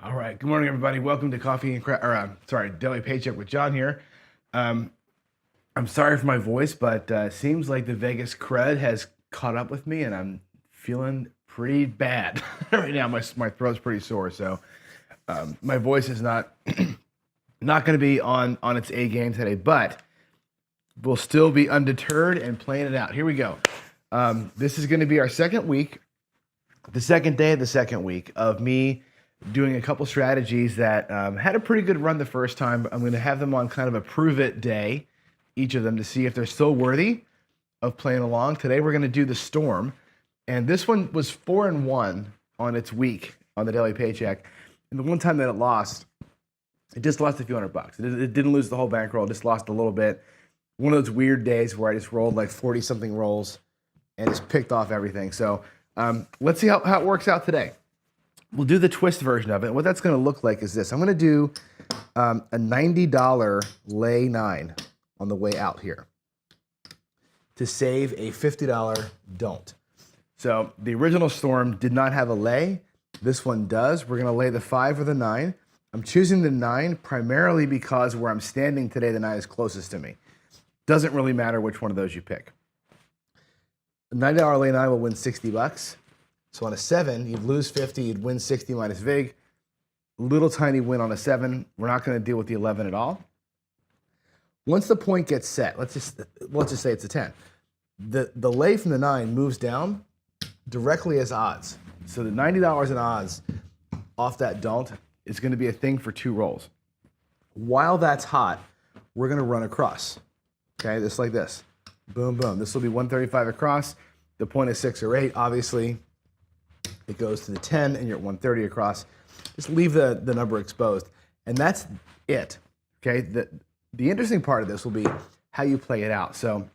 All right. Good morning, everybody. Welcome to Daily Paycheck with John here. Um, I'm sorry for my voice, but seems like the Vegas crud has caught up with me, and I'm feeling pretty bad right now. My throat's pretty sore, so my voice is not not going to be on its A game today, but we'll still be undeterred and playing it out. Here we go. This is going to be our second week, the second day of the second week of me doing a couple strategies that had a pretty good run the first time. I'm going to have them on kind of a prove it day, each of them, to see if they're still worthy of playing along. Today we're going to do the Storm, and this one was 4-1 on its week on the Daily Paycheck. And the one time that it just lost a few $100. It didn't lose the whole bankroll, just lost a little bit. One of those weird days where I just rolled like 40 something rolls and just picked off everything. So let's see how it works out today. We'll do the twist version of it. What that's going to look like is this. I'm going to do a $90 lay 9 on the way out here to save a $50 don't. So the original Storm did not have a lay. This one does. We're going to lay the 5 or the 9. I'm choosing the 9 primarily because where I'm standing today, the 9 is closest to me. Doesn't really matter which one of those you pick. A $90 lay 9 will win $60. So on a 7, you'd lose 50, you'd win 60 minus vig. Little tiny win on a 7. We're not going to deal with the 11 at all. Once the point gets set, let's just say it's a 10. The lay from the 9 moves down directly as odds. So the $90 in odds off that don't is going to be a thing for 2 rolls. While that's hot, we're going to run across. Okay, just like this. Boom, boom. This will be 135 across. The point is 6 or 8, obviously. It goes to the 10 and you're at 130 across. Just leave the number exposed. And that's it. Okay. The interesting part of this will be how you play it out. So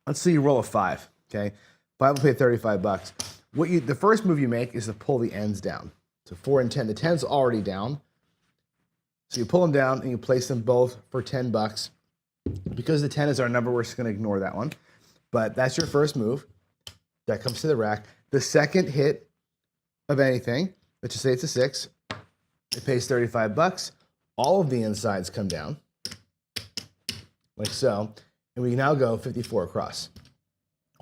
let's say you roll a 5. Okay. 5 will pay $35. The first move you make is to pull the ends down. So 4 and 10. The 10's already down. So you pull them down and you place them both for $10. Because the 10 is our number, we're just going to ignore that one. But that's your first move. That comes to the rack. The second hit of anything, let's just say it's a 6, it pays $35. All of the insides come down, like so, and we now go 54 across,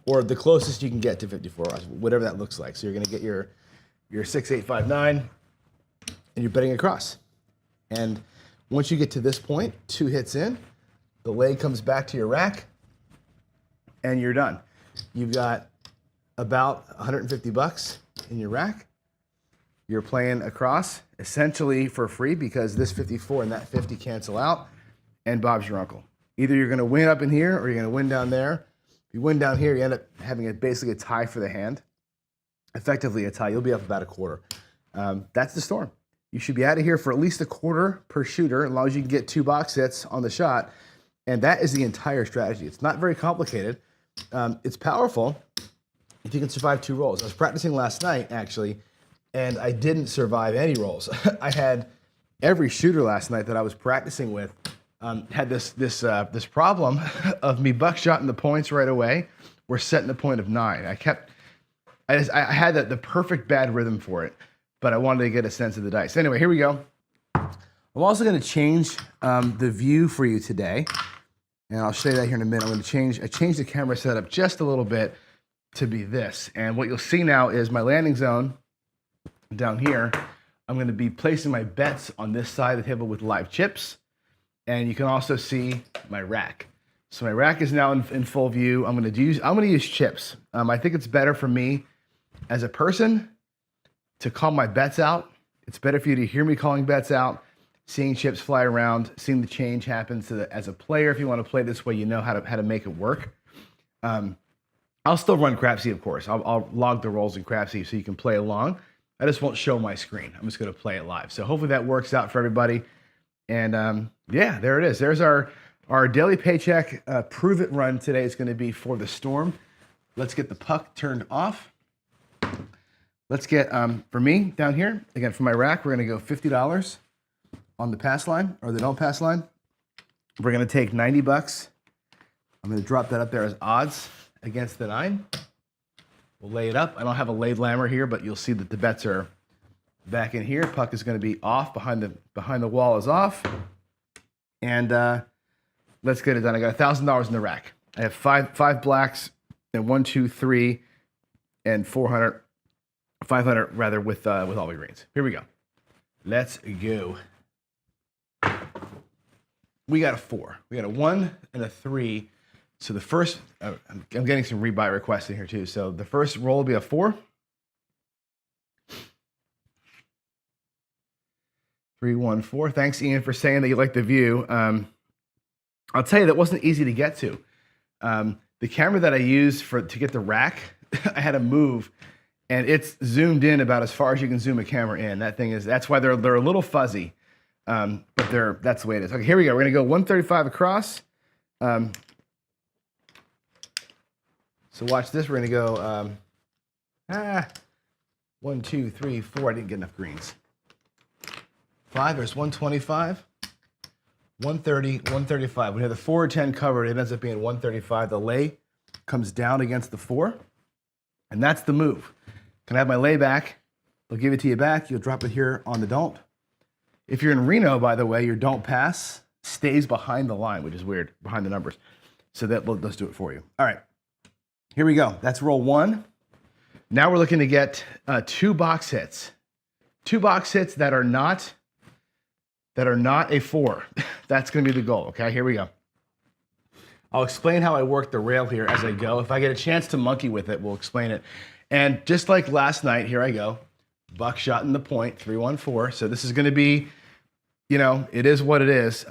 or the closest you can get to 54 across, whatever that looks like. So you're going to get your 6, 8, 5, 9, and you're betting across. And once you get to this point, 2 hits in, the leg comes back to your rack, and you're done. You've got about $150 in your rack. You're playing across essentially for free because this 54 and that 50 cancel out, and Bob's your uncle. Either you're going to win up in here or you're going to win down there. If you win down here, you end up having basically a tie for the hand. Effectively a tie. You'll be up about a quarter. That's the Storm. You should be out of here for at least a quarter per shooter, as long as you can get 2 box hits on the shot. And that is the entire strategy. It's not very complicated. It's powerful if you can survive 2 rolls. I was practicing last night, actually, and I didn't survive any rolls. I had every shooter last night that I was practicing with had this problem of me buckshotting the points right away. We're setting the point of 9. I had the perfect bad rhythm for it, but I wanted to get a sense of the dice. Anyway, here we go. I'm also going to change the view for you today, and I'll show you that here in a minute. I changed the camera setup just a little bit to be this, and what you'll see now is my landing zone down here. I'm going to be placing my bets on this side of the table with live chips, and you can also see my rack. So my rack is now in full view. I'm going to use chips. I think it's better for me as a person to call my bets out. It's better for you to hear me calling bets out, seeing chips fly around, seeing the change happen. So that as a player, if you want to play this way, you know how to make it work. I'll still run Crapsee, of course. I'll log the rolls in Crapsee so you can play along. I just won't show my screen. I'm just going to play it live. So hopefully that works out for everybody. And yeah, there it is. There's our Daily Paycheck prove it run today. Is going to be for the Storm. Let's get the puck turned off. Let's get, for me down here, again, for my rack, we're going to go $50 on the pass line, or the don't pass line. We're going to take $90. I'm going to drop that up there as odds against the 9. We'll lay it up. I don't have a laid lammer here, but you'll see that the bets are Back in here, puck is going to be off, behind the wall is off. And let's get it done. I got $1,000 in the rack. I have five blacks and 1, 2, 3, and 500 rather with all the greens. Here we go. Let's go. We got a 4. We got a 1 and a 3. So the first, I'm getting some rebuy requests in here too. So the first roll will be a 4. 3, 1, 4. Thanks, Ian, for saying that you like the view. I'll tell you, that wasn't easy to get to. The camera that I used to get the rack, I had to move, and it's zoomed in about as far as you can zoom a camera in. That's why they're a little fuzzy, but that's the way it is. Okay, here we go. We're gonna go 135 across. So watch this. We're gonna go 1, 2, 3, 4. I didn't get enough greens. 5. There's 125. 130, 135. We have the 4 or 10 covered. It ends up being 135. The lay comes down against the 4, and that's the move. Can I have my lay back? They'll give it to you back. You'll drop it here on the don't. If you're in Reno, by the way, your don't pass stays behind the line, which is weird, behind the numbers. So let's do it for you. All right, here we go. That's roll 1. Now we're looking to get 2 box hits. 2 box hits that are not a 4. That's going to be the goal, okay? Here we go. I'll explain how I work the rail here as I go. If I get a chance to monkey with it, we'll explain it. And just like last night, here I go. Buckshot in the point, 314. So this is going to be, it is what it is.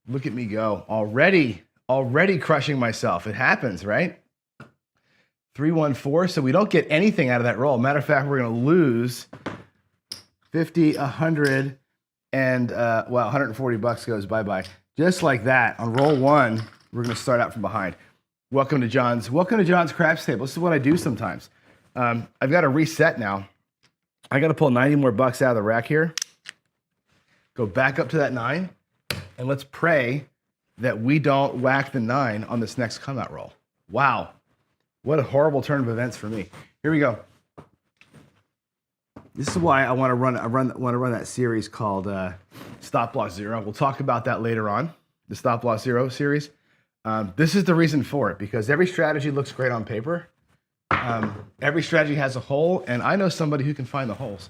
Look at me go. Already crushing myself. It happens, right? 314. So we don't get anything out of that roll. Matter of fact, we're going to lose 50, 100, and 140 bucks goes bye-bye. Just like that, on roll 1, we're gonna start out from behind. Welcome to John's Crapsee table. This is what I do sometimes. I've got to reset now. I got to pull 90 more bucks out of the rack here. Go back up to that 9, and let's pray that we don't whack the 9 on this next come out roll. Wow, what a horrible turn of events for me. Here we go. This is why I want to run that series called Stop Loss Zero. We'll talk about that later on, the Stop Loss Zero series. This is the reason for it, because every strategy looks great on paper. Every strategy has a hole, and I know somebody who can find the holes.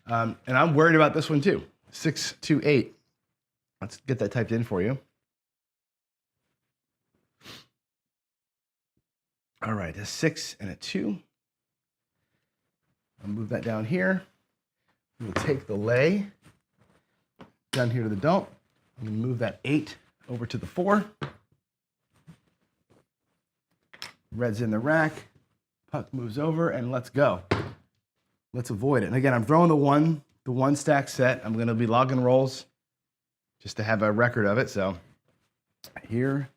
And I'm worried about this one too. 6, 2, 8. Let's get that typed in for you. All right, a 6 and a 2. I'll move that down here. We'll take the lay down here to the don't. I'm going to move that 8 over to the 4. Red's in the rack. Puck moves over, and let's go. Let's avoid it. And again, I'm throwing the one stack set. I'm going to be logging rolls just to have a record of it. So here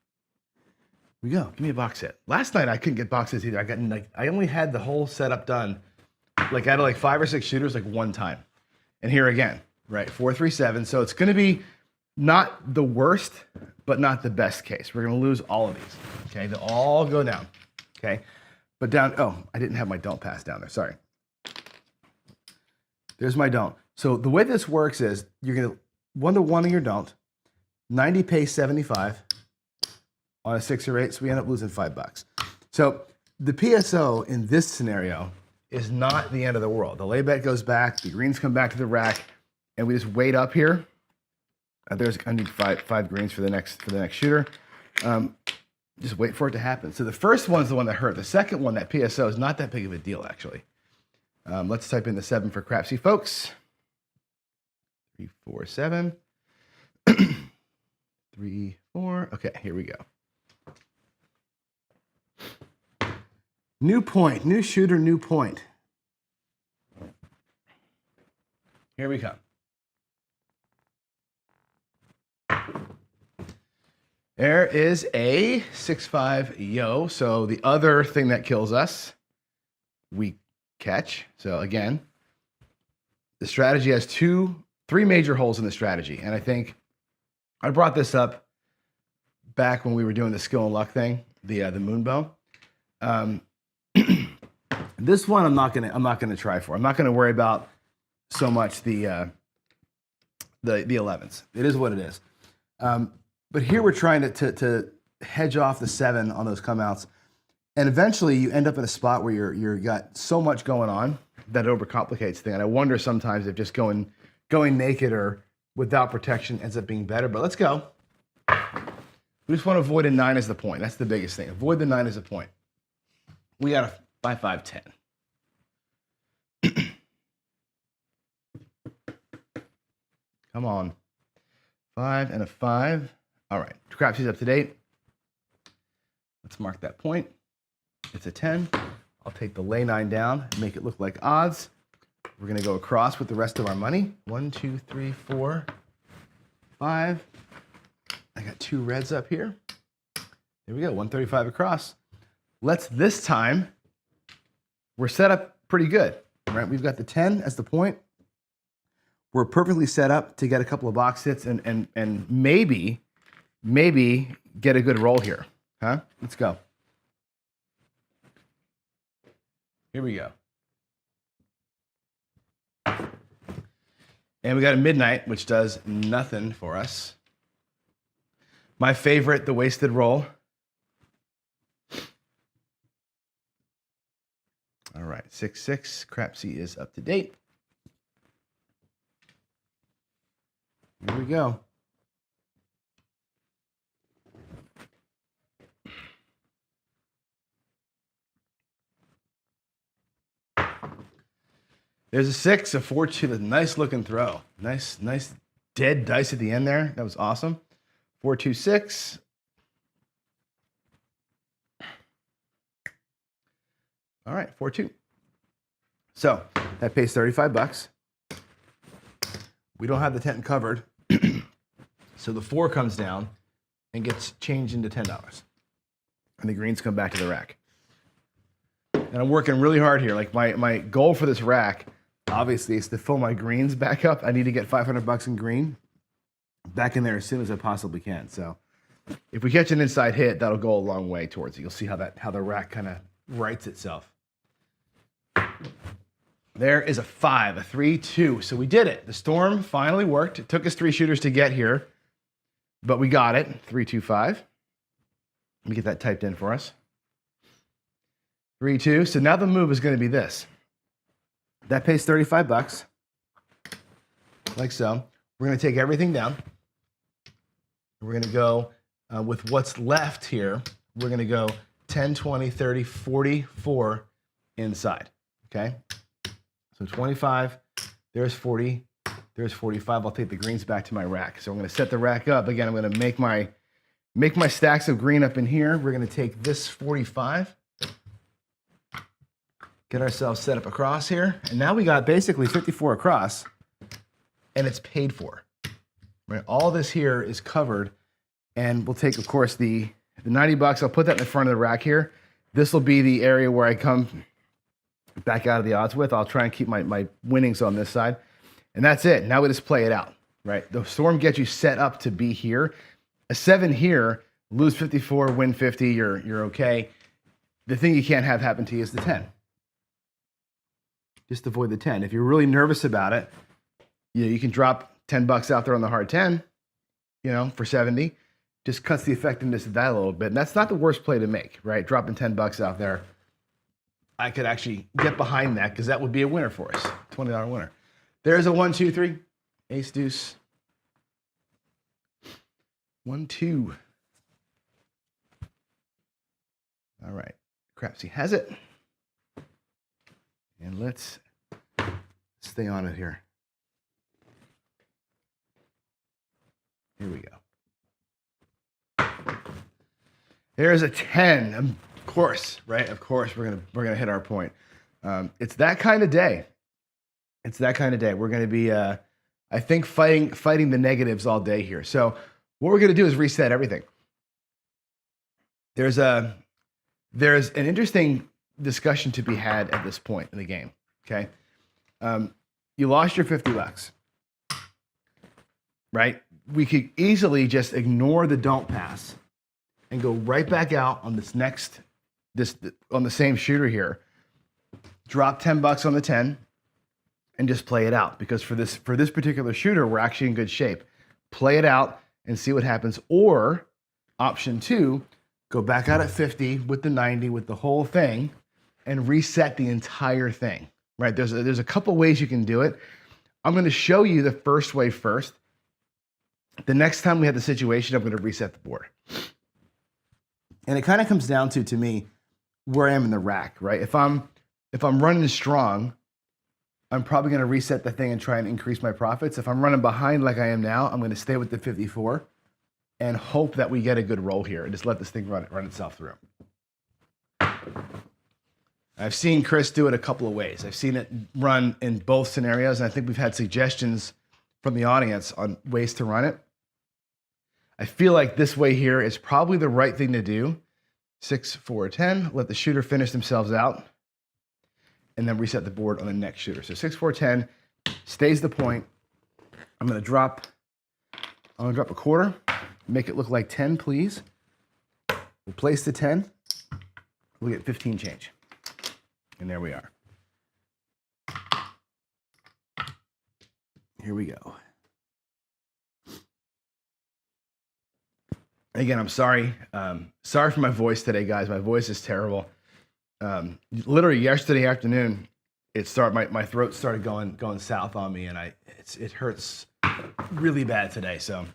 we go. Give me a box hit. Last night I couldn't get box hits either. I only had the whole setup done. Like I had 5 or 6 shooters one time. And here again, right? 4, 3, 7. So it's going to be not the worst, but not the best case. We're going to lose all of these. Okay, they'll all go down. Okay, but down. Oh, I didn't have my don't pass down there. Sorry. There's my don't. So the way this works is you're going to 1-to-1 in your don't. 90 pays 75 on a 6 or 8. So we end up losing $5. So the PSO in this scenario is not the end of the world. The lay bet goes back, the greens come back to the rack, and we just wait up here. I need five greens for the next shooter. Just wait for it to happen. So the first one's the one that hurt. The second one, that PSO, is not that big of a deal, actually. Let's type in the 7 for Crapsee, folks. 3, 4, 7. 3, 4. Okay, here we go. New point, new shooter, new point. Here we come. There is a 6-5 yo. So the other thing that kills us, we catch. So again, the strategy has 3 major holes in the strategy. And I think I brought this up back when we were doing the skill and luck thing, the moon bow. This one I'm not gonna try for. I'm not gonna worry about so much the 11s. It is what it is. But here we're trying to hedge off the 7 on those come outs, and eventually you end up in a spot where you're got so much going on that it overcomplicates things. And I wonder sometimes if just going naked or without protection ends up being better. But let's go. We just want to avoid a 9 as the point. That's the biggest thing. Avoid the 9 as a point. We got a 5, 5, 10. Come on. 5 and a 5. All right. Crapsee's up to date. Let's mark that point. It's a 10. I'll take the lay 9 down and make it look like odds. We're going to go across with the rest of our money. 1, 2, 3, 4, 5. I got 2 reds up here. There we go. 135 across. Let's this time, we're set up pretty good, right? We've got the 10 as the point. We're perfectly set up to get a couple of box hits and maybe get a good roll here. Huh? Let's go. Here we go. And we got a midnight, which does nothing for us. My favorite, the wasted roll. All right, 6, 6. Crapsee is up to date. Here we go. There's a 6, a 4, 2. A nice looking throw. Nice dead dice at the end there. That was awesome. 4, 2, 6. All right, 4, 2. So that pays $35. We don't have the 10 covered. So the 4 comes down and gets changed into $10. And the greens come back to the rack. And I'm working really hard here. Like my goal for this rack, obviously, is to fill my greens back up. I need to get $500 in green back in there as soon as I possibly can. So if we catch an inside hit, that'll go a long way towards it. You'll see how the rack kind of rights itself. There is a 5, a 3, 2. So we did it. The storm finally worked. It took us 3 shooters to get here, but we got it. 3, 2, 5. Let me get that typed in for us. 3, 2. So now the move is going to be this. That pays $35, like so. We're going to take everything down. We're going to go with what's left here. We're going to go 10, 20, 30, 44 inside, okay? So 25, there's 40, there's 45. I'll take the greens back to my rack. So I'm going to set the rack up. Again, I'm going to make my stacks of green up in here. We're going to take this 45. Get ourselves set up across here. And now we got basically 54 across, and it's paid for. Right? All this here is covered, and we'll take, of course, the $90. I'll put that in the front of the rack here. This will be the area where I come back out of the odds with. I'll try and keep my winnings on this side. And that's it. Now we just play it out, right? The storm gets you set up to be here. A 7 here, lose 54, win 50, you're okay. The thing you can't have happen to you is the 10. Just avoid the 10. If you're really nervous about it, you can drop $10 out there on the hard 10, for 70. Just cuts the effectiveness of that a little bit. And that's not the worst play to make, right? Dropping $10 out there. I could actually get behind that because that would be a winner for us. $20 winner. There's a 1, 2, 3. Ace, deuce. 1, 2. All right. Crapsee has it. And let's stay on it here. Here we go. There's a 10. Of course, right? Of course, we're gonna hit our point. It's that kind of day. It's that kind of day. We're gonna be, I think, fighting the negatives all day here. So what we're gonna do is reset everything. There's an interesting discussion to be had at this point in the game. Okay, you lost your $50, right? We could easily just ignore the don't pass and go right back out on this on the same shooter here drop 10 bucks on the 10 and just play it out, because for this particular shooter, we're actually in good shape. Play it out and see what happens. Or option 2, go back out at 50 with the 90 with the whole thing and reset the entire thing, right? There's a couple ways you can do it. I'm going to show you the first way first. The next time we have the situation, I'm going to reset the board. And it kind of comes down to me, where I am in the rack, right? If I'm running strong, I'm probably going to reset the thing and try and increase my profits. If I'm running behind like I am now, I'm going to stay with the 54 and hope that we get a good roll here and just let this thing run itself through. I've seen Chris do it a couple of ways. I've seen it run in both scenarios, and I think we've had suggestions from the audience on ways to run it. I feel like this way here is probably the right thing to do. 6, 4, 10, let the shooter finish themselves out, and then reset the board on the next shooter. So 6, 4, 10 stays the point. I'm gonna drop a quarter, make it look like 10, please. We'll place the 10, we'll get 15 change. And there we are. Here we go. Again, I'm sorry. Sorry for my voice today, guys. My voice is terrible. Literally yesterday afternoon, my throat started going south on me, and it hurts really bad today. So,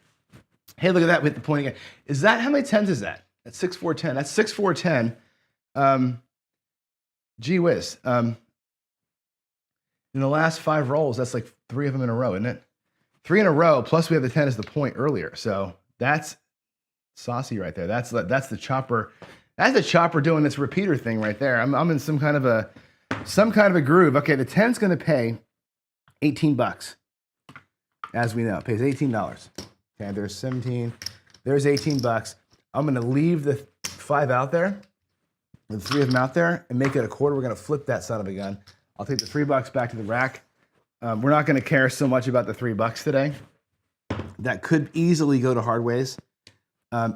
hey, look at that. We hit the point again. Is that, how many 10s is that? That's 6, 4, 10. That's 6, 4, 10. Gee whiz. In the last 5 rolls, that's like 3 of them in a row, isn't it? 3 in a row, plus we have the 10 as the point earlier. So that's saucy right there. That's the chopper. That's the chopper doing this repeater thing right there. I'm in some kind of a groove. Okay, the 10's going to pay 18 bucks. As we know, it pays $18. Okay, there's 17. There's 18 bucks. I'm going to leave the 5 out there, the 3 of them out there, and make it a quarter. We're going to flip that son of a gun. I'll take the $3 back to the rack. We're not going to care so much about the $3 today. That could easily go to hardways.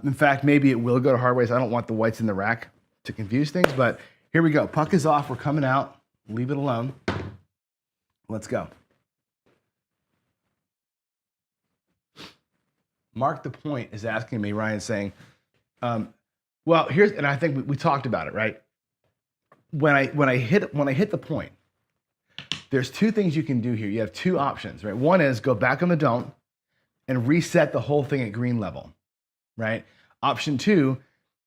In fact, maybe it will go to hardways. I don't want the whites in the rack to confuse things, but here we go. Puck is off. We're coming out. Leave it alone. Let's go. Mark the Point is asking me, Ryan, saying, well, here's, and I think we talked about it, right? When I hit the point, there's 2 things you can do here. You have 2 options, right? One is go back on the don't and reset the whole thing at green level, right? Option 2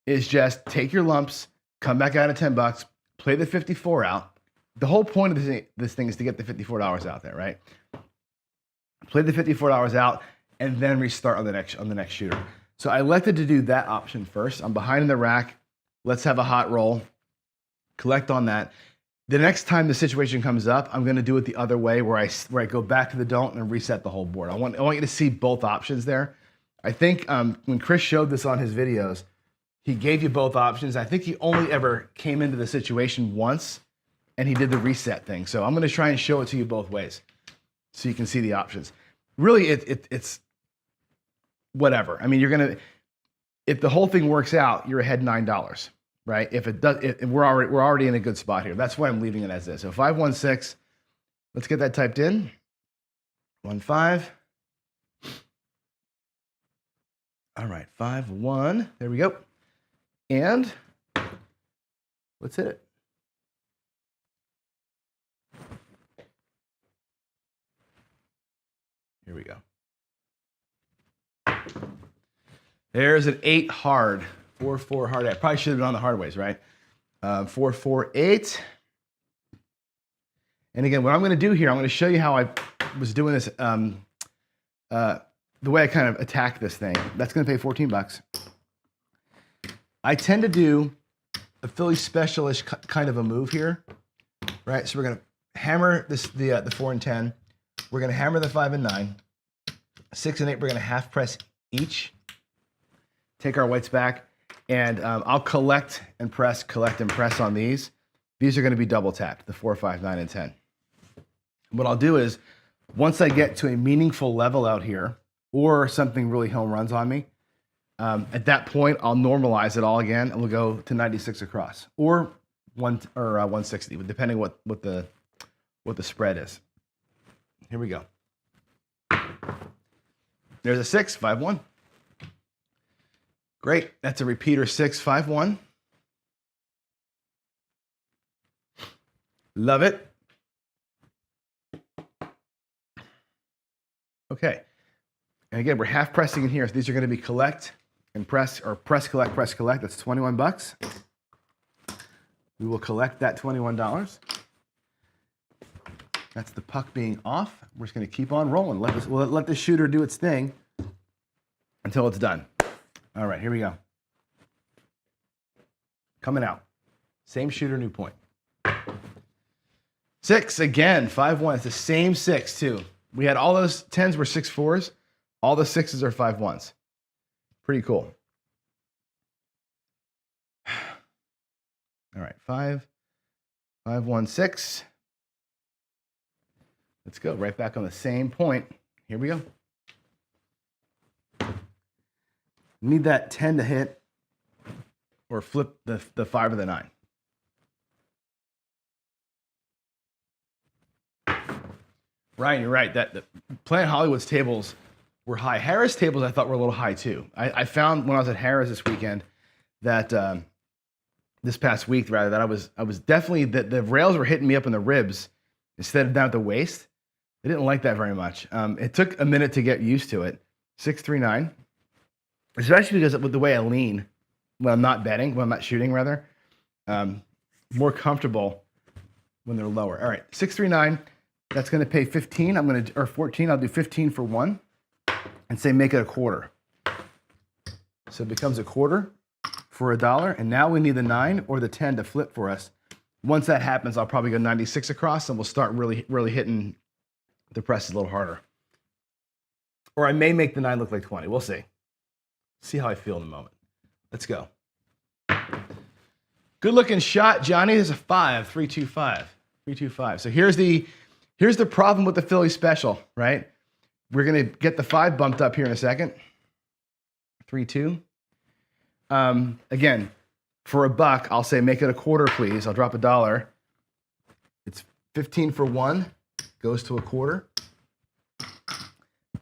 is just take your lumps, come back out at 10 bucks, play the 54 out. The whole point of this thing is to get the $54 out there, right? Play the $54 out and then restart on the next shooter. So I elected to do that option first. I'm behind in the rack. Let's have a hot roll. Collect on that. The next time the situation comes up, I'm going to do it the other way, where I go back to the don't and reset the whole board. I want you to see both options there. I think when Chris showed this on his videos, he gave you both options. I think he only ever came into the situation once, and he did the reset thing. So I'm going to try and show it to you both ways, so you can see the options. Really, it's whatever. I mean, if the whole thing works out, you're ahead $9. Right? If it does, we're already in a good spot here. That's why I'm leaving it as is. So 516. Let's get that typed in. 15. All right, 51. There we go. And let's hit it. Here we go. There's an 8 hard. 4-4 hard. I probably should have been on the hard ways, right? 4-4-8. And again, what I'm going to do here, I'm going to show you how I was doing this, the way I kind of attack this thing. That's going to pay 14 bucks. I tend to do a Philly specialist kind of a move here, right? So we're going to hammer the 4 and 10. We're going to hammer the 5 and 9. 6 and 8, we're going to half press each. Take our whites back. And I'll collect and press on these. These are going to be double tapped, the 4, 5, 9, and 10. What I'll do is, once I get to a meaningful level out here, or something really home runs on me, at that point, I'll normalize it all again, and we'll go to 96 across. Or 160, depending what the spread is. Here we go. There's a 6, 5-1. Great. That's a repeater 6, 5-1. Love it. Okay. And again, we're half pressing in here. So these are going to be collect and press, or press, collect, press, collect. That's 21 bucks. We will collect that $21. That's the puck being off. We're just going to keep on rolling. Let the shooter do its thing until it's done. All right, here we go. Coming out. Same shooter, new point. 6 again, 5-1. It's the same 6 too. We had all those 10s were 6-4s. All the 6s are 5-1s. Pretty cool. All right, 5, 1, 6. Let's go right back on the same point. Here we go. Need that 10 to hit or flip the 5 or the 9. Ryan, you're right. That Planet Hollywood's tables were high. Harris tables I thought were a little high too. I found when I was at Harris this weekend that this past week rather that I was definitely the rails were hitting me up in the ribs instead of down at the waist. I didn't like that very much. It took a minute to get used to it. 6-3-9, especially because with the way I lean when I'm not betting, when I'm not shooting rather, more comfortable when they're lower. All right, 6-3-9. That's going to pay 15. Or 14. I'll do 15 for 1, and say make it a quarter. So it becomes a quarter for $1, and now we need the 9 or the 10 to flip for us. Once that happens, I'll probably go 96 across, and we'll start really hitting the press a little harder. Or I may make the 9 look like 20. We'll see. See how I feel in a moment. Let's go. Good looking shot, Johnny. There's a 5, 3-2-5, 3-2-5. So here's the problem with the Philly special, right? We're gonna get the 5 bumped up here in a second. 3-2. Again, for $1, I'll say make it a quarter, please. I'll drop $1. It's 15 for 1. Goes to a quarter.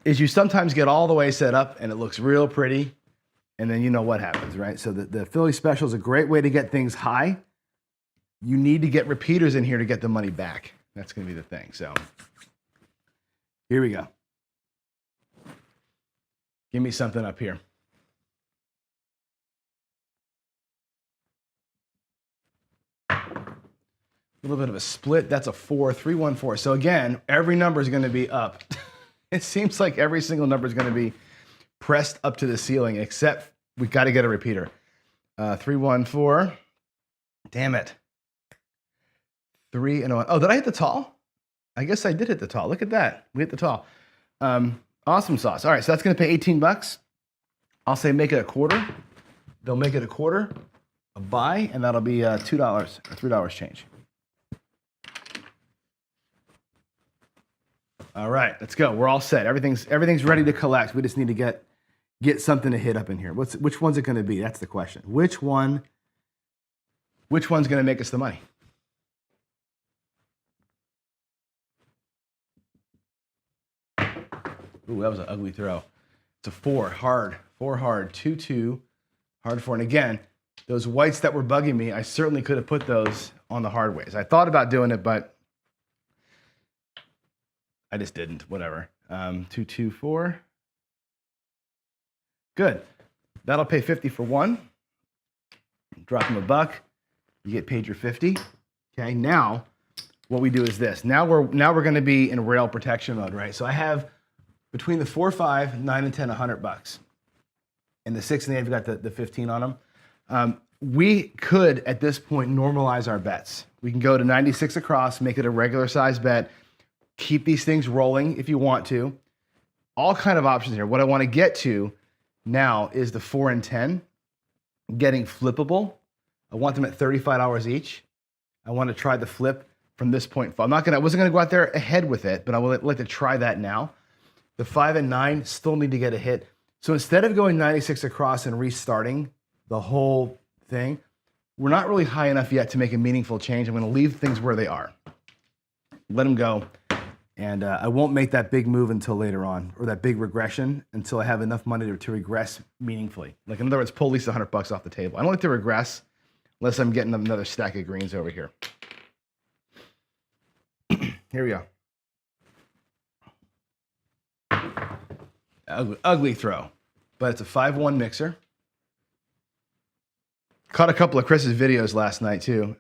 Is you sometimes get all the way set up and it looks real pretty, and then you know what happens, right? So the Philly special is a great way to get things high. You need to get repeaters in here to get the money back. That's going to be the thing. So here we go. Give me something up here. A little bit of a split. That's a 4, 3-1-4. So again, every number is going to be up. It seems like every single number is going to be pressed up to the ceiling, except we got to get a repeater. 3-1-4. Damn it. 3 and 1. Oh, did I hit the tall? I guess I did hit the tall. Look at that. We hit the tall. Awesome sauce. All right, so that's going to pay 18 bucks. I'll say make it a quarter. They'll make it a quarter, a buy, and that'll be $2 or $3 change. All right, let's go. We're all set. Everything's ready to collect. We just need to get something to hit up in here. Which one's it going to be? That's the question. Which one's going to make us the money? Ooh, that was an ugly throw. It's a 4 hard, 2-2, hard 4. And again, those whites that were bugging me, I certainly could have put those on the hard ways. I thought about doing it, but I just didn't. Whatever. 2-2-4. Good. That'll pay 50 for 1. Drop him $1. You get paid your 50. Okay. Now, what we do is this. Now we're going to be in rail protection mode, right? So I have between the 4, 5, 9, and 10, $100. And the 6 and the 8, we've got the 15 on them. We could, at this point, normalize our bets. We can go to 96 across, make it a regular size bet. Keep these things rolling if you want to. All kind of options here. What I want to get to now is the 4 and 10 getting flippable. I want them at $35 each. I want to try the flip from this point. I wasn't going to go out there ahead with it, but I would like to try that now. The 5 and 9 still need to get a hit. So instead of going 96 across and restarting the whole thing, we're not really high enough yet to make a meaningful change. I'm going to leave things where they are. Let them go. And I won't make that big move until later on, or that big regression until I have enough money to regress meaningfully. Like in other words, pull at least $100 off the table. I don't like to regress unless I'm getting another stack of greens over here. Here we go. Ugly throw, but it's a 5-1 mixer. Caught a couple of Chris's videos last night too.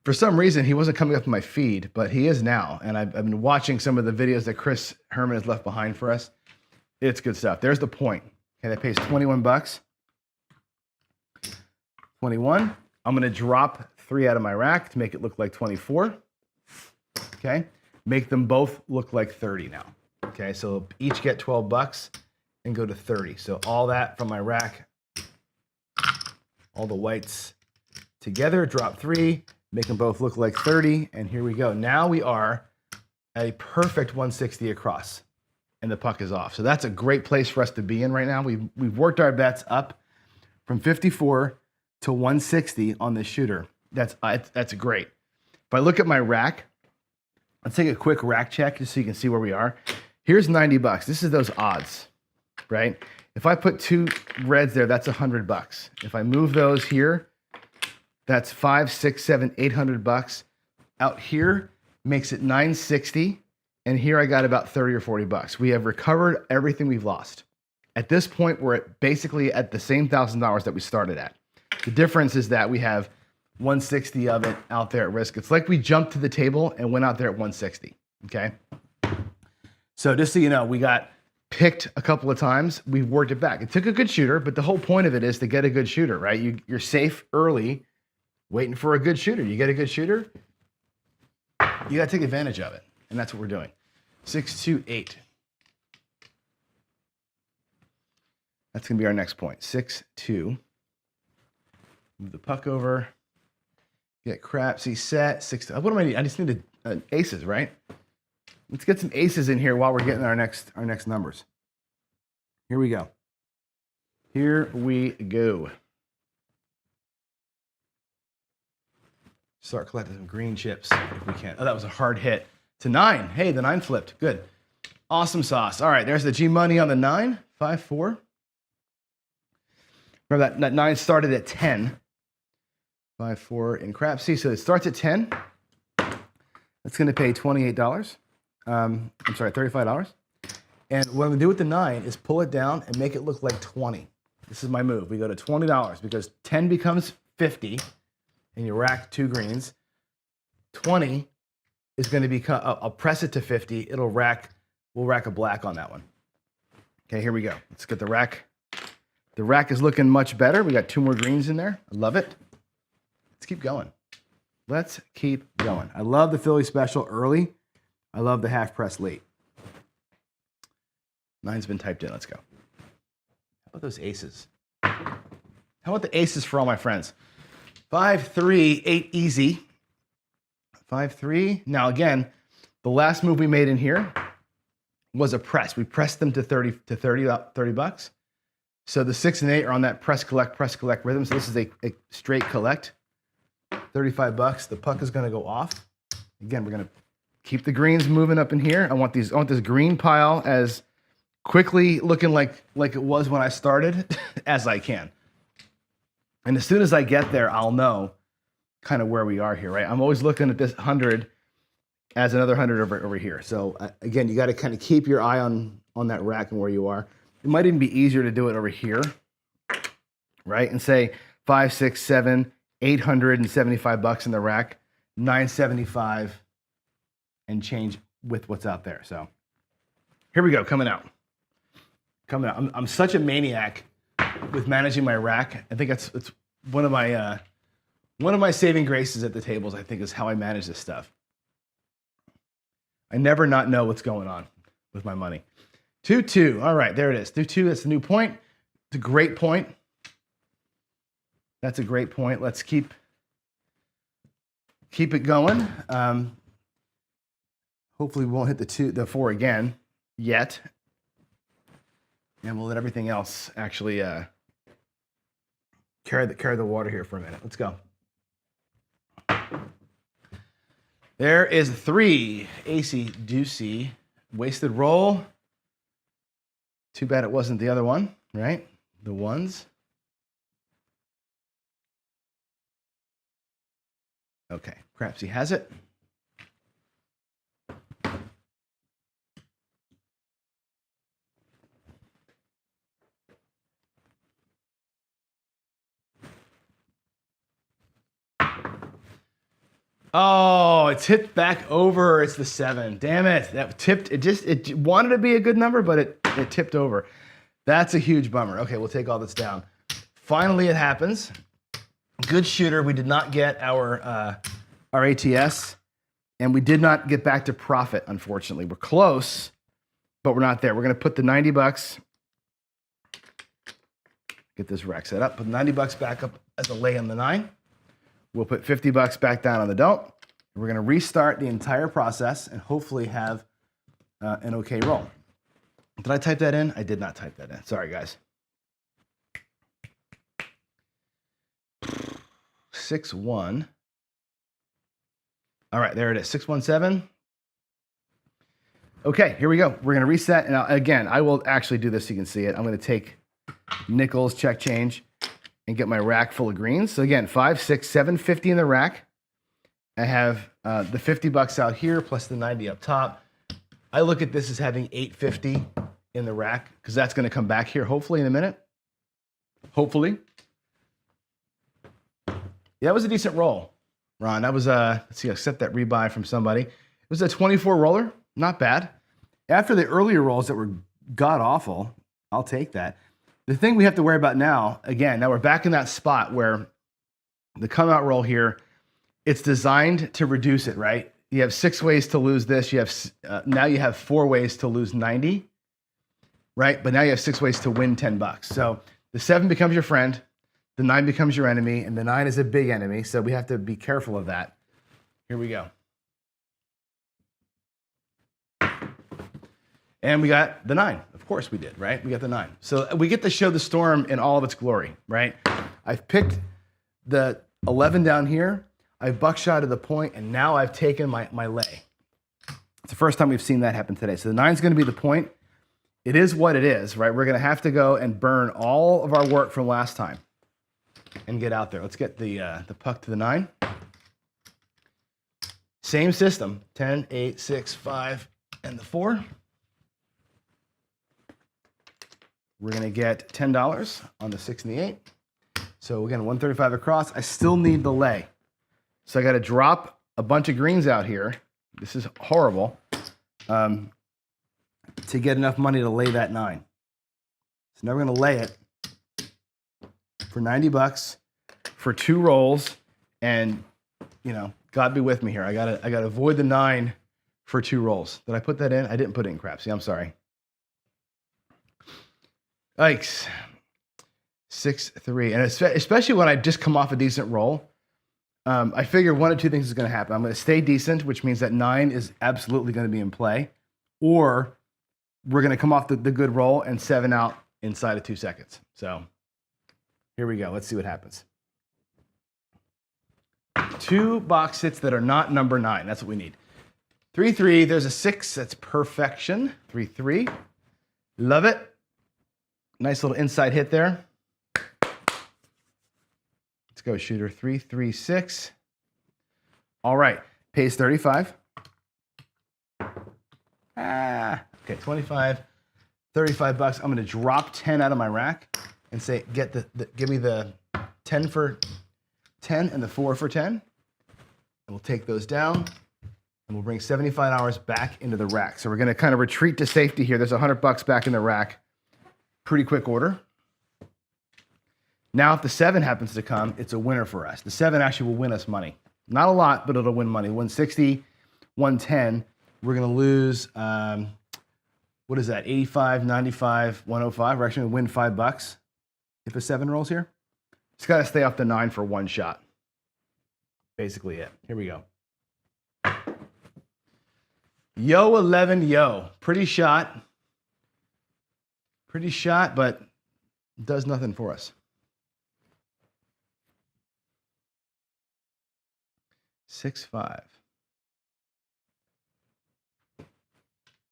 For some reason, he wasn't coming up in my feed, but he is now. And I've been watching some of the videos that Chris Herman has left behind for us. It's good stuff. There's the point. Okay, that pays 21 bucks. 21. I'm going to drop 3 out of my rack to make it look like 24. Okay, make them both look like 30 now. Okay, so each get 12 bucks and go to 30. So all that from my rack, all the whites together, drop 3. Make them both look like 30, and here we go. Now we are at a perfect 160 across, and the puck is off. So that's a great place for us to be in right now. We've worked our bets up from 54 to 160 on this shooter. That's great. If I look at my rack, let's take a quick rack check just so you can see where we are. Here's 90 bucks. This is those odds, right? If I put 2 reds there, that's 100 bucks. If I move those here, that's 5, 6, 7, 800 bucks. Out here makes it 960, and here I got about 30 or 40 bucks. We have recovered everything we've lost. At this point, we're basically at the same $1,000 that we started at. The difference is that we have 160 of it out there at risk. It's like we jumped to the table and went out there at 160. Okay. So just so you know, we got picked a couple of times. We've worked it back. It took a good shooter, but the whole point of it is to get a good shooter, right? You're safe early, waiting for a good shooter. You get a good shooter, you got to take advantage of it. And that's what we're doing. 6, 2, 8. That's going to be our next point. 6, 2. Move the puck over. Get Crapsee set. 6, 2. What do I need? I just need aces, right? Let's get some aces in here while we're getting our next numbers. Here we go. Here we go. Start collecting some green chips if we can. Oh, that was a hard hit. To 9. Hey, the 9 flipped. Good. Awesome sauce. All right, there's the G money on the 9. 5, 4. Remember that 9 started at 10. 5, 4 in Crapsee. So it starts at 10. That's going to pay $28. I'm sorry, $35. And what I'm going to do with the 9 is pull it down and make it look like 20. This is my move. We go to $20 because 10 becomes 50. And you rack 2 greens. 20 is going to become, I'll press it to 50. We'll rack a black on that one. Okay, here we go. Let's get the rack. The rack is looking much better. We got 2 more greens in there. I love it. Let's keep going. Let's keep going. I love the Philly special early. I love the half press late. 9's been typed in. Let's go. How about those aces? How about the aces for all my friends? 5, 3, 8 easy. 5, 3. Now again, the last move we made in here was a press. We pressed them to 30 bucks. So the 6 and 8 are on that press collect rhythm. So this is a straight collect. 35 bucks. The puck is going to go off. Again, we're going to keep the greens moving up in here. I want this green pile as quickly looking like it was when I started as I can. And as soon as I get there, I'll know kind of where we are here, right? I'm always looking at this 100 as another 100 over here. So again, you got to kind of keep your eye on that rack and where you are. It might even be easier to do it over here, right? And say 5, 6, 7, 875 bucks in the rack, 975 and change with what's out there. So here we go, coming out. I'm such a maniac with managing my rack. I think it's one of my saving graces at the tables, I think, is how I manage this stuff. I never not know what's going on with my money. 2, 2. All right, there it is. 2, 2. That's the new point. It's a great point. That's a great point. Let's keep it going. Hopefully we won't hit the 4 again yet. And we'll let everything else actually carry the water here for a minute. Let's go. There is 3 AC Deucey wasted roll. Too bad it wasn't the other one, right? The ones. Okay, Crapsee has it. Oh, it tipped back over. It's the 7. Damn it. That tipped. It wanted to be a good number, but it tipped over. That's a huge bummer. Okay, we'll take all this down. Finally, it happens. Good shooter. We did not get our ATS, and we did not get back to profit, unfortunately. We're close, but we're not there. We're going to put the 90 bucks. Get this rack set up. Put 90 bucks back up as a lay on the 9. We'll put 50 bucks back down on the don't. We're going to restart the entire process and hopefully have an okay roll. Did I type that in? I did not type that in. Sorry, guys. 6-1. All right, there it is. 617. Okay, here we go. We're going to reset. And again, I will actually do this so you can see it. I'm going to take nickels, check change, and get my rack full of greens. So again, 5, 6, 750 in the rack. I have the 50 bucks out here plus the 90 up top. I look at this as having 850 in the rack because that's going to come back here hopefully in a minute. Hopefully. Yeah, that was a decent roll, Ron. That was let's see, I accept that rebuy from somebody. It was a 24 roller, not bad. After the earlier rolls that were god awful, I'll take that. The thing we have to worry about now, again, now we're back in that spot where the come out roll here, it's designed to reduce it, right? You have 6 ways to lose this. You have now you have 4 ways to lose 90, right? But now you have 6 ways to win 10 bucks. So the 7 becomes your friend, the 9 becomes your enemy, and the 9 is a big enemy. So we have to be careful of that. Here we go. And we got the 9. Of course we did, right? We got the 9. So we get to show the storm in all of its glory, right? I've picked the 11 down here. I've buckshotted the point, and now I've taken my lay. It's the first time we've seen that happen today. So the 9 is going to be the point. It is what it is, right? We're going to have to go and burn all of our work from last time and get out there. Let's get the puck to the 9. Same system, 10, 8, 6, 5, and the 4. We're going to get $10 on the 6 and the 8. So again, 135 across. I still need the lay. So I got to drop a bunch of greens out here. This is horrible. To get enough money to lay that 9. So now we're going to lay it for 90 bucks for 2 rolls. And, you know, God be with me here. I got to avoid the 9 for 2 rolls. Did I put that in? I didn't put it in, Crapsee. I'm sorry. Yikes. 6-3. And especially when I just come off a decent roll, I figure one of 2 things is going to happen. I'm going to stay decent, which means that 9 is absolutely going to be in play, or we're going to come off the good roll and 7 out inside of 2 seconds. So here we go. Let's see what happens. 2 box hits that are not number 9. That's what we need. 3-3. There's a 6. That's perfection. 3-3. Love it. Nice little inside hit there. Let's go, shooter. 3-3-6. All right. Pays 35. Okay, 25, 35 bucks. I'm going to drop 10 out of my rack and say, give me the 10 for 10 and the 4 for 10. And we'll take those down and we'll bring $75 back into the rack. So we're going to kind of retreat to safety here. There's 100 bucks back in the rack. Pretty quick order. Now, if the 7 happens to come, it's a winner for us. The 7 actually will win us money. Not a lot, but it'll win money. 160, 110. We're going to lose, what is that, 85, 95, 105. We're actually going to win 5 bucks if a 7 rolls here. Just got to stay off the 9 for 1 shot. Basically it. Here we go. Yo, 11, yo. Pretty shot. Pretty shot, but does nothing for us. 6-5.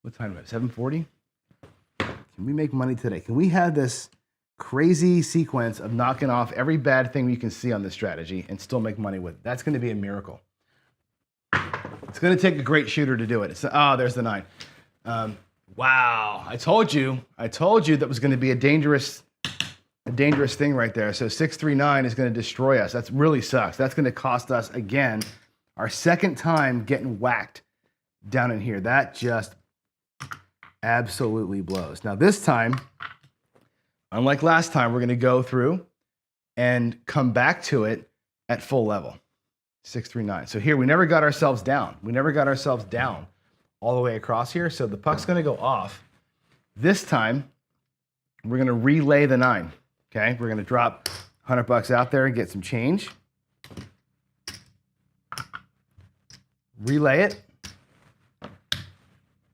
What time is it? 7:40? Can we make money today? Can we have this crazy sequence of knocking off every bad thing we can see on this strategy and still make money with it? That's going to be a miracle. It's going to take a great shooter to do it. There's the 9. Wow. I told you that was going to be a dangerous thing right there. So 6-3-9 is going to destroy us. That really sucks. That's going to cost us, again, our second time getting whacked down in here. That just absolutely blows. Now this time, unlike last time, we're going to go through and come back to it at full level. 6-3-9. So here we never got ourselves down. We never got ourselves down all the way across here. So the puck's going to go off. This time, we're going to relay the 9. Okay, we're going to drop $100 out there and get some change. Relay it.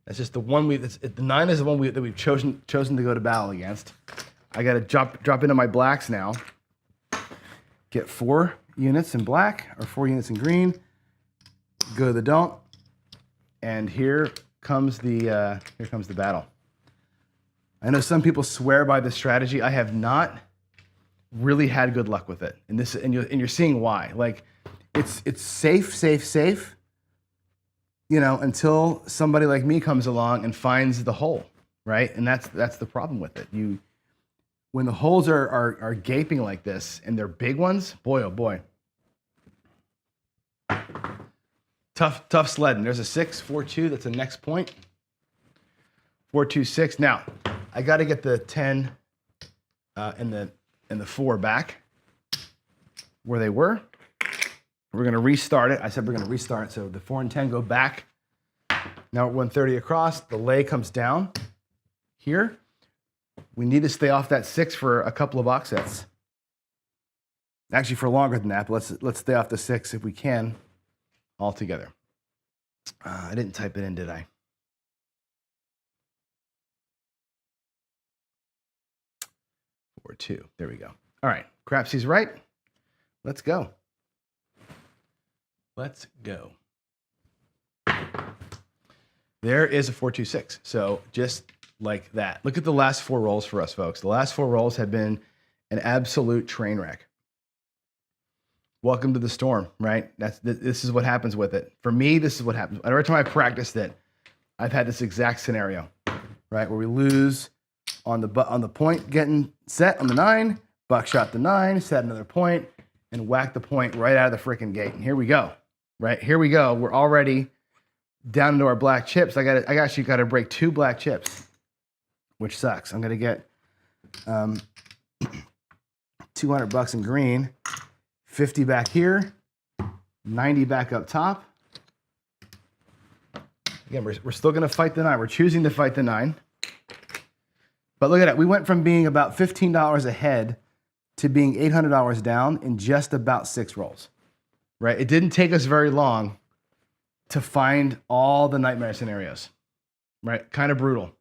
That's just the one the 9 is the one that we've chosen to go to battle against. I got to drop into my blacks now. Get 4 units in black or 4 units in green. Go to the don't, and here comes the battle. I know some people swear by this strategy. I have not really had good luck with it, and you're seeing why. Like it's safe. You know, until somebody like me comes along and finds the hole, right? And that's the problem with it. When the holes are gaping like this and they're big ones, boy oh boy. Tough sledding. There's a 6-4-2. That's the next point. 4-2-6. Now, I got to get the 10 and the 4 back where they were. We're going to restart it. I said we're going to restart. So the 4 and 10 go back. Now at 130 across, the lay comes down here. We need to stay off that 6 for a couple of box sets. Actually, for longer than that, but let's stay off the 6 if we can altogether. I didn't type it in, did I? Or 2. There we go. All right. Crapsee's right. Let's go. Let's go. There is a 4-2-6. So just like that. Look at the last 4 rolls for us, folks. The last 4 rolls have been an absolute train wreck. Welcome to the storm, right? This is what happens with it. For me, this is what happens. Every time I practiced it, I've had this exact scenario, right? Where we lose on the point getting set on the 9, buckshot the 9, set another point, and whack the point right out of the freaking gate. And here we go. Right, here we go. We're already down into our black chips. I actually got to break 2 black chips, which sucks. I'm gonna get $200 in green, 50 back here, 90 back up top. Again, we're still gonna fight the 9. We're choosing to fight the 9. But look at that. We went from being about $15 ahead to being $800 down in just about 6 rolls. Right? It didn't take us very long to find all the nightmare scenarios. Right? Kind of brutal.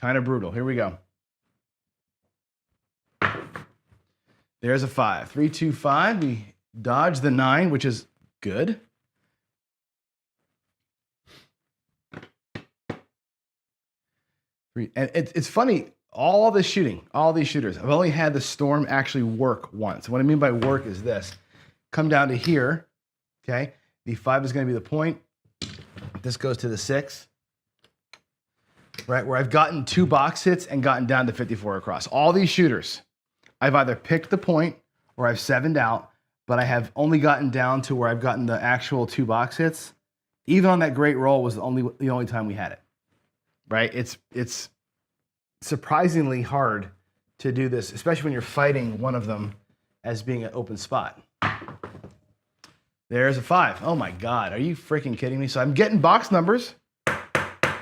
Here we go. There's a 5. 3-2-5. We dodge the 9, which is good. And it's funny, all these shooters, I've only had the storm actually work once. What I mean by work is this. Come down to here, okay? The 5 is going to be the point. This goes to the 6, right? Where I've gotten 2 box hits and gotten down to 54 across. All these shooters, I've either picked the point or I've 7'd out, but I have only gotten down to where I've gotten the actual 2 box hits. Even on that great roll was the only time we had it, right? It's surprisingly hard to do this, especially when you're fighting one of them as being an open spot. There's a 5. Oh my God, are you freaking kidding me? So I'm getting box numbers.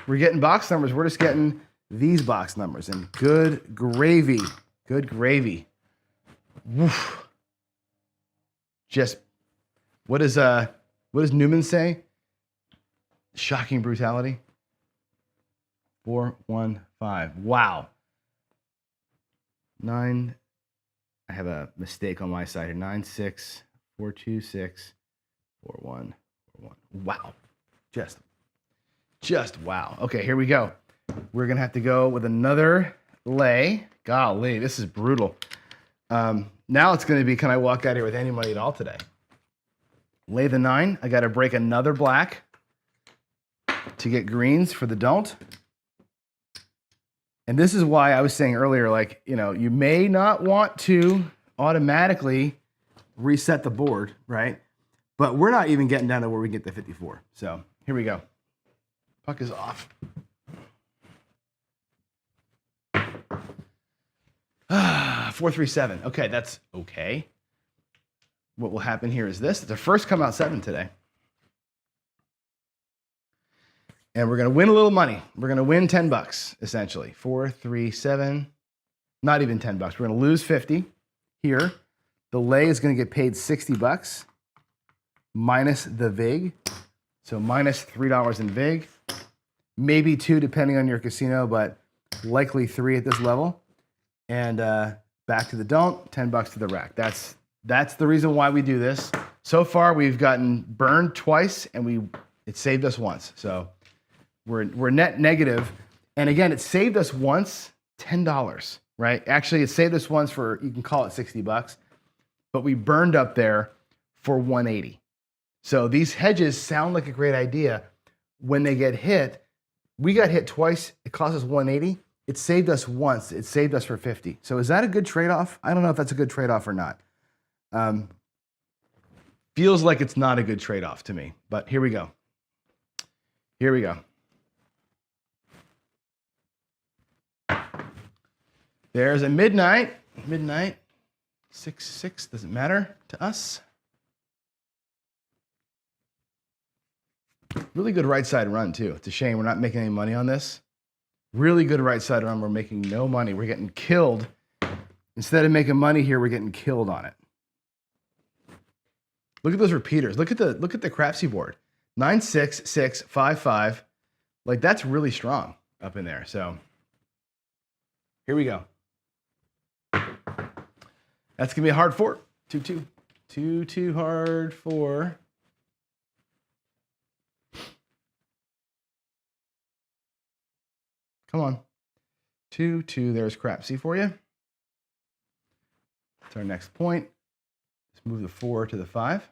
We're getting box numbers. We're just getting these box numbers, and good gravy. Woof. Just, what does Newman say? Shocking brutality. 4-1-5. Wow. 9. I have a mistake on my side here. 9-6, 4-2-6, 4-1. Wow. Just wow. Okay, here we go. We're going to have to go with another lay. Golly, this is brutal. Now it's going to be, can I walk out here with any money at all today? Lay the 9. I got to break another black to get greens for the don't. And this is why I was saying earlier, like, you know, you may not want to automatically reset the board, right? But we're not even getting down to where we get the 54. So here we go. Puck is off. 4-3-7. Okay, that's okay. What will happen here is this. It's a first come out 7 today. And we're going to win a little money. We're going to win $10, essentially. 4-3-7. Not even $10. We're going to lose 50 here. The lay is going to get paid $60 minus the VIG. So minus $3 in VIG. Maybe 2 depending on your casino, but likely 3 at this level. And back to the don't, $10 to the rack. That's the reason why we do this. So far, we've gotten burned twice, and it saved us once. So we're net negative. And again, it saved us once $10, right? Actually, it saved us once for, you can call it $60, but we burned up there for 180. So these hedges sound like a great idea. When they get hit, we got hit twice. It cost us 180. It saved us once. It saved us for 50. So is that a good trade-off? I don't know if that's a good trade-off or not. Feels like it's not a good trade-off to me, but here we go. Here we go. There's a midnight, 6-6, doesn't matter to us. Really good right side run too. It's a shame we're not making any money on this. Really good right side run. We're making no money. We're getting killed. Instead of making money here, we're getting killed on it. Look at those repeaters. Look at the Crapsee board. 9, 6, 6, 5, 5. Like that's really strong up in there. So here we go. That's gonna be a hard 4. 2-2. 2-2 hard 4. Come on. 2-2. There's Crapsee for you. That's our next point. Let's move the 4 to the 5.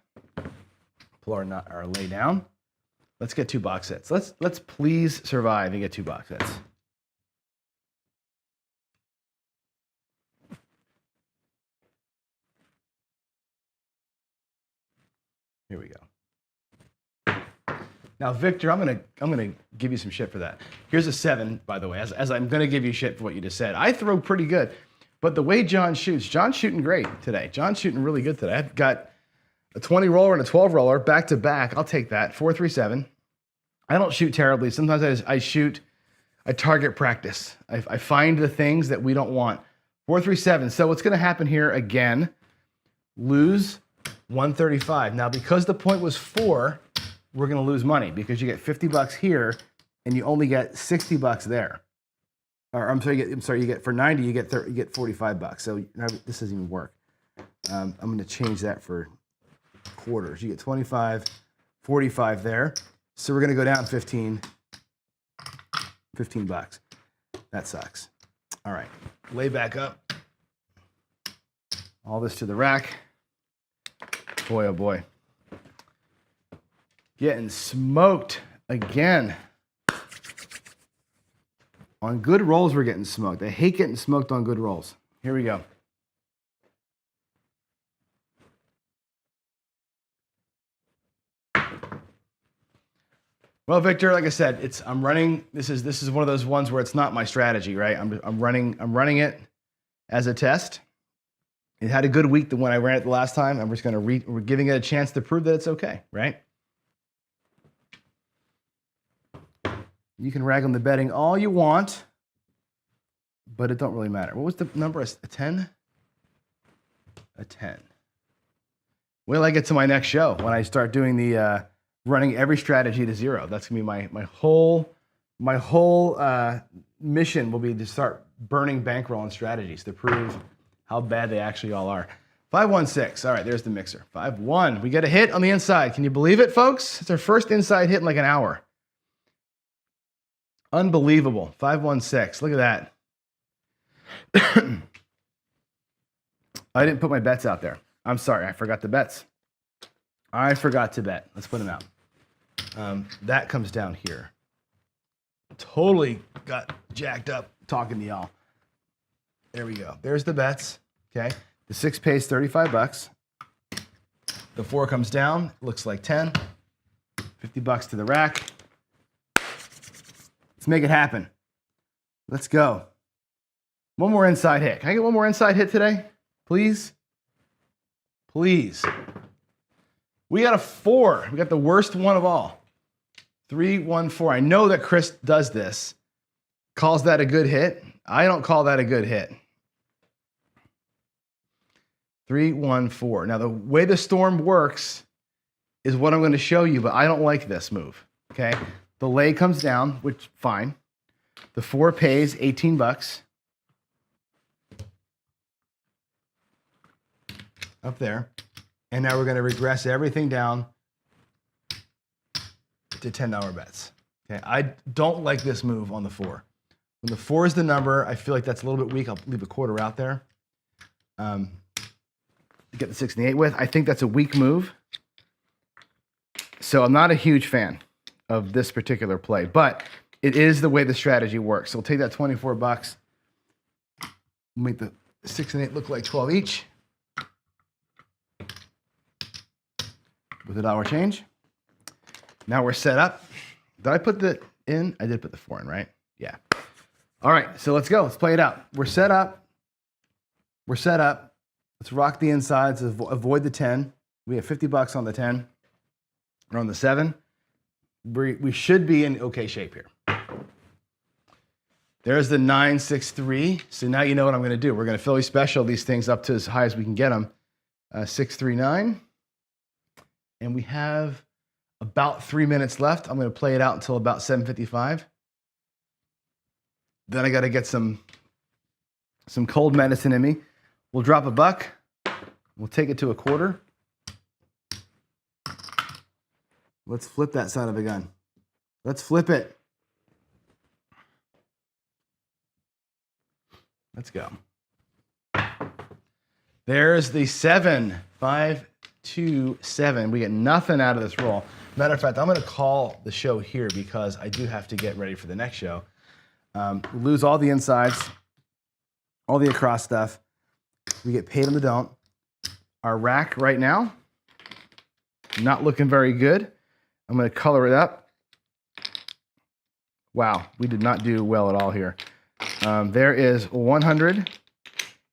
Pull our lay down. Let's get 2 box sets. Let's please survive and get 2 box sets. Here we go. Now, Victor, I'm gonna give you some shit for that. Here's a 7, by the way, as I'm gonna give you shit for what you just said. I throw pretty good, but the way John's shooting great today. John's shooting really good today. I've got a 20 roller and a 12 roller back to back. I'll take that. 4-3-7. I don't shoot terribly. Sometimes I target practice. I find the things that we don't want. 4-3-7. So what's gonna happen here again? Lose 135. Now, because the point was 4, we're going to lose money because you get $50 here and you only get $60 there. Or I'm sorry, you get for 90, you get $45. So this doesn't even work. I'm going to change that for quarters. You get 25, 45 there. So we're going to go down 15 bucks. That sucks. All right, lay back up. All this to the rack. Boy, oh boy. Getting smoked again. On good rolls, we're getting smoked. I hate getting smoked on good rolls. Here we go. Well, Victor, like I said, I'm running. This is one of those ones where it's not my strategy, right? I'm running it as a test. It had a good week than when I ran it the last time. I'm just we're giving it a chance to prove that it's okay, right? You can rag on the betting all you want, but it don't really matter. What was the number? A 10? A 10. Wait till I get to my next show when I start doing the running every strategy to 0. That's gonna be my whole mission will be to start burning bankroll and strategies to prove how bad they actually all are. 516. All right, there's the mixer. 5-1. We get a hit on the inside. Can you believe it, folks? It's our first inside hit in like an hour. Unbelievable. 516. Look at that. I didn't put my bets out there. I'm sorry. I forgot the bets. I forgot to bet. Let's put them out. That comes down here. Totally got jacked up talking to y'all. There we go. There's the bets. Okay. The 6 pays $35. The 4 comes down. Looks like 10. $50 to the rack. Let's make it happen. Let's go. One more inside hit. Can I get one more inside hit today? Please? Please. We got a 4. We got the worst one of all. 3, 1, 4. I know that Chris does this. Calls that a good hit. I don't call that a good hit. 3, 1, 4. Now, the way the storm works is what I'm going to show you, but I don't like this move. Okay? The lay comes down, which, fine. The 4 pays $18. Up there. And now we're going to regress everything down to $10 bets. Okay, I don't like this move on the 4. When the 4 is the number, I feel like that's a little bit weak. I'll leave a quarter out there. To get the 6 and the 8 with. I think that's a weak move. So I'm not a huge fan of this particular play, but it is the way the strategy works. So we'll take that $24. Make the 6 and 8 look like 12 each. With a dollar change. Now we're set up. Did I put the in? I did put the 4 in, right? Yeah. All right, so let's go. Let's play it out. We're set up. We're set up. Let's rock the insides, avoid the 10. We have $50 on the 10. We're on the 7. We should be in okay shape here. There's the 963. So now you know what I'm going to do. We're going to Philly special these things up to as high as we can get them. 639. And we have about 3 minutes left. I'm going to play it out until about 7:55. Then I got to get some cold medicine in me. We'll drop a buck. We'll take it to a quarter. Let's flip that son of a gun. Let's flip it. Let's go. There's the 7. 5, 2, 7. We get nothing out of this roll. Matter of fact, I'm going to call the show here because I do have to get ready for the next show. Lose all the insides, all the across stuff. We get paid on the don't. Our rack right now, not looking very good. I'm going to color it up. Wow, we did not do well at all here. There is 100,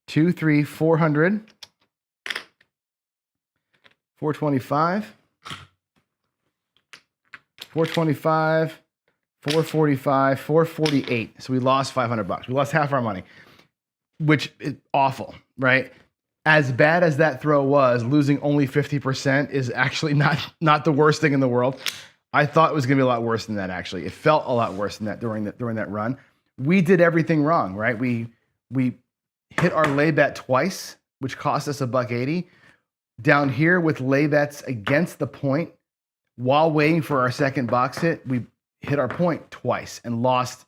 2, 3, 400, 425, 425, 445, 448. So we lost $500. We lost half our money, which is awful, right? As bad as that throw was, losing only 50% is actually not the worst thing in the world. I thought it was going to be a lot worse than that, actually. It felt a lot worse than that during that run. We did everything wrong, right? We hit our lay bet twice, which cost us $1.80. Down here with lay bets against the point, while waiting for our second box hit, we hit our point twice and lost,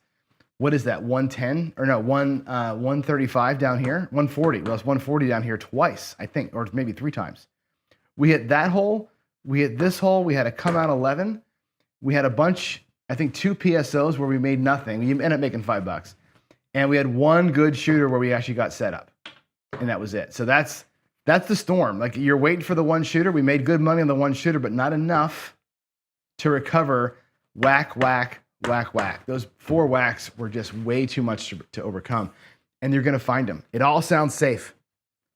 what is that, 110? Or no, 135 down here, 140. We lost 140 down here twice, I think, or maybe 3 times. We hit that hole. We hit this hole. We had a come out 11. We had a bunch, I think 2 PSOs where we made nothing. We ended up making $5. And we had 1 good shooter where we actually got set up. And that was it. So that's the storm. Like, you're waiting for the 1 shooter. We made good money on the 1 shooter, but not enough to recover. Whack, whack, whack, whack. Those 4 whacks were just way too much to overcome. And you're going to find them. It all sounds safe.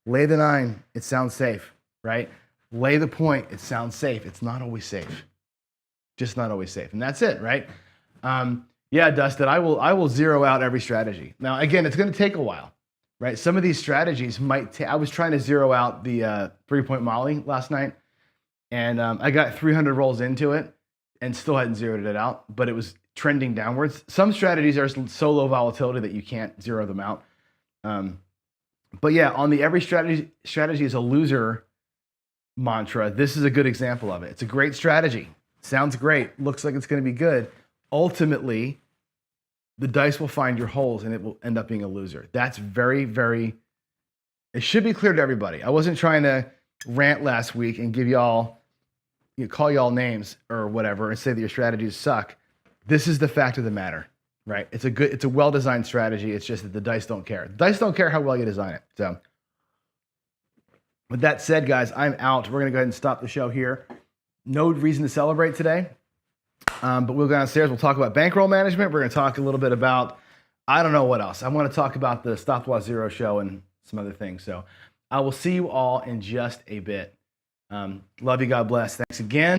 Lay the 9, it sounds safe, right? Lay the point, it sounds safe. It's not always safe. Just not always safe. And that's it, right? Yeah, Dustin, I will zero out every strategy. Now, again, it's going to take a while, right? Some of these strategies might take, I was trying to zero out the 3-point molly last night, and I got 300 rolls into it and still hadn't zeroed it out, but it was trending downwards. Some strategies are so low volatility that you can't zero them out. But yeah, on the every strategy is a loser mantra, this is a good example of it. It's a great strategy. Sounds great. Looks like it's going to be good. Ultimately, the dice will find your holes and it will end up being a loser. That's very, very, it should be clear to everybody. I wasn't trying to rant last week and give y'all, call y'all names or whatever and say that your strategies suck. This is the fact of the matter, right? It's a well-designed strategy. It's just that the dice don't care. The dice don't care how well you design it. So with that said, guys, I'm out. We're going to go ahead and stop the show here. No reason to celebrate today. But we'll go downstairs. We'll talk about bankroll management. We're going to talk a little bit about, I don't know what else. I want to talk about the Stop Loss Zero show and some other things. So I will see you all in just a bit. Love you. God bless. Thanks again.